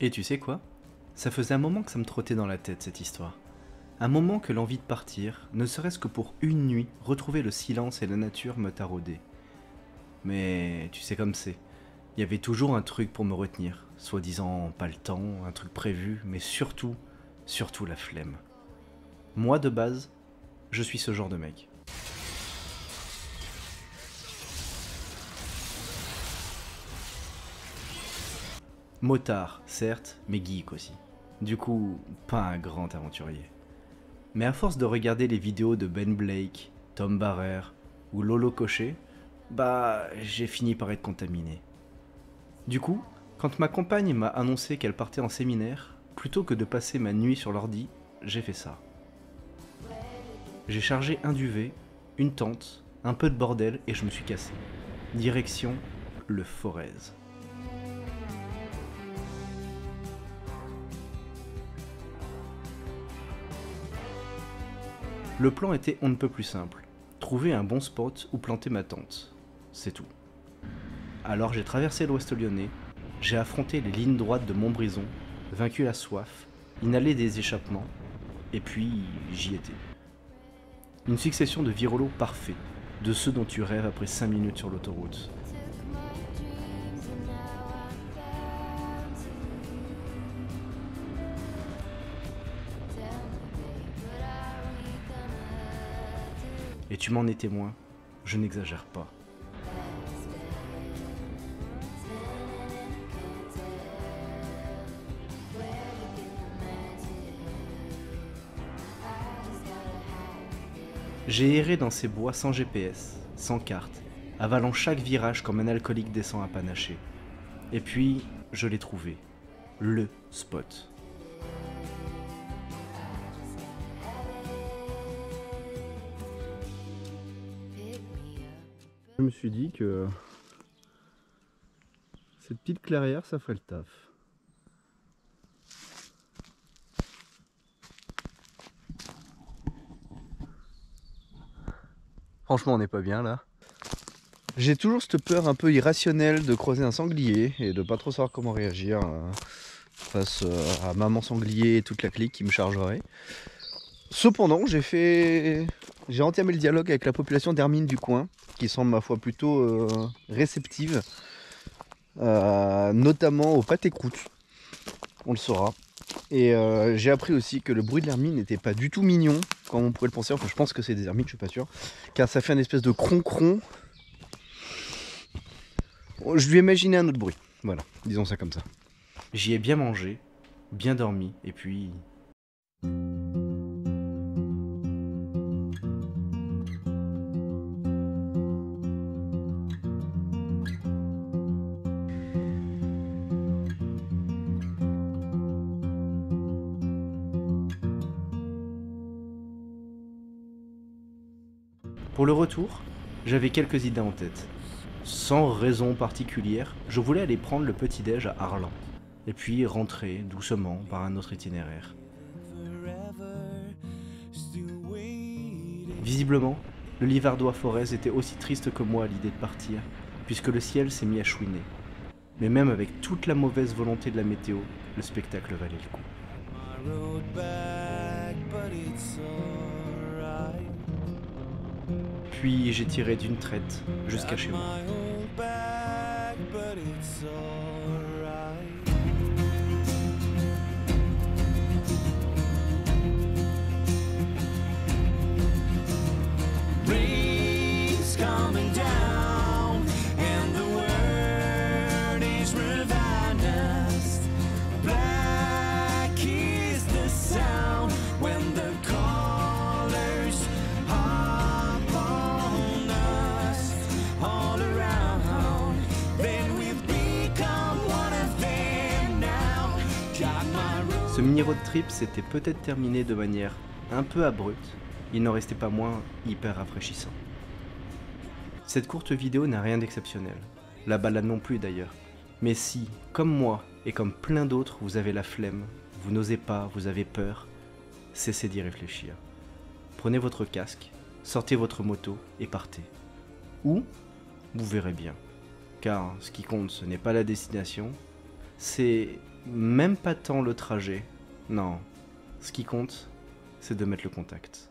Et tu sais quoi? Ça faisait un moment que ça me trottait dans la tête cette histoire. Un moment que l'envie de partir, ne serait-ce que pour une nuit, retrouver le silence et la nature me taraudait. Mais tu sais comme c'est. Il y avait toujours un truc pour me retenir. Soi-disant pas le temps, un truc prévu, mais surtout la flemme. Moi de base, je suis ce genre de mec. Motard, certes, mais geek aussi. Du coup, pas un grand aventurier. Mais à force de regarder les vidéos de Ben Blake, Tom Barrère ou Lolo Cochet, j'ai fini par être contaminé. Du coup, quand ma compagne m'a annoncé qu'elle partait en séminaire, plutôt que de passer ma nuit sur l'ordi, j'ai fait ça. J'ai chargé un duvet, une tente, un peu de bordel et je me suis cassé. Direction le Forez. Le plan était on ne peut plus simple. Trouver un bon spot où planter ma tente. C'est tout. Alors j'ai traversé l'Ouest lyonnais, j'ai affronté les lignes droites de Montbrison, vaincu la soif, inhalé des échappements, et puis j'y étais. Une succession de virolos parfaits, de ceux dont tu rêves après 5 minutes sur l'autoroute. Et tu m'en es témoin, je n'exagère pas. J'ai erré dans ces bois sans GPS, sans carte, avalant chaque virage comme un alcoolique descend un panaché. Et puis, je l'ai trouvé. Le spot. Je me suis dit que cette petite clairière, ça ferait le taf. Franchement, on n'est pas bien là. J'ai toujours cette peur un peu irrationnelle de croiser un sanglier et de pas trop savoir comment réagir face à maman sanglier et toute la clique qui me chargerait. Cependant, j'ai entamé le dialogue avec la population d'hermine du coin, qui semble ma foi plutôt réceptive, notamment au pâté croûte, on le saura. Et j'ai appris aussi que le bruit de l'hermine n'était pas du tout mignon, comme on pourrait le penser. Enfin, je pense que c'est des hermines, je suis pas sûr, car ça fait une espèce de cron-cron. Je lui ai imaginé un autre bruit, voilà, disons ça comme ça. J'y ai bien mangé, bien dormi, et puis... Pour le retour, j'avais quelques idées en tête. Sans raison particulière, je voulais aller prendre le petit-déj à Arlan, et puis rentrer doucement par un autre itinéraire. Visiblement, le Livardois Forez était aussi triste que moi à l'idée de partir, puisque le ciel s'est mis à chouiner. Mais même avec toute la mauvaise volonté de la météo, le spectacle valait le coup. Puis j'ai tiré d'une traite jusqu'à chez moi. Ce mini road trip s'était peut-être terminé de manière un peu abrupte, il n'en restait pas moins hyper rafraîchissant. Cette courte vidéo n'a rien d'exceptionnel, la balade non plus d'ailleurs, mais si, comme moi et comme plein d'autres, vous avez la flemme, vous n'osez pas, vous avez peur, cessez d'y réfléchir. Prenez votre casque, sortez votre moto et partez. Ou, vous verrez bien, car ce qui compte ce n'est pas la destination, c'est Même pas tant le trajet. Non, ce qui compte, c'est de mettre le contact.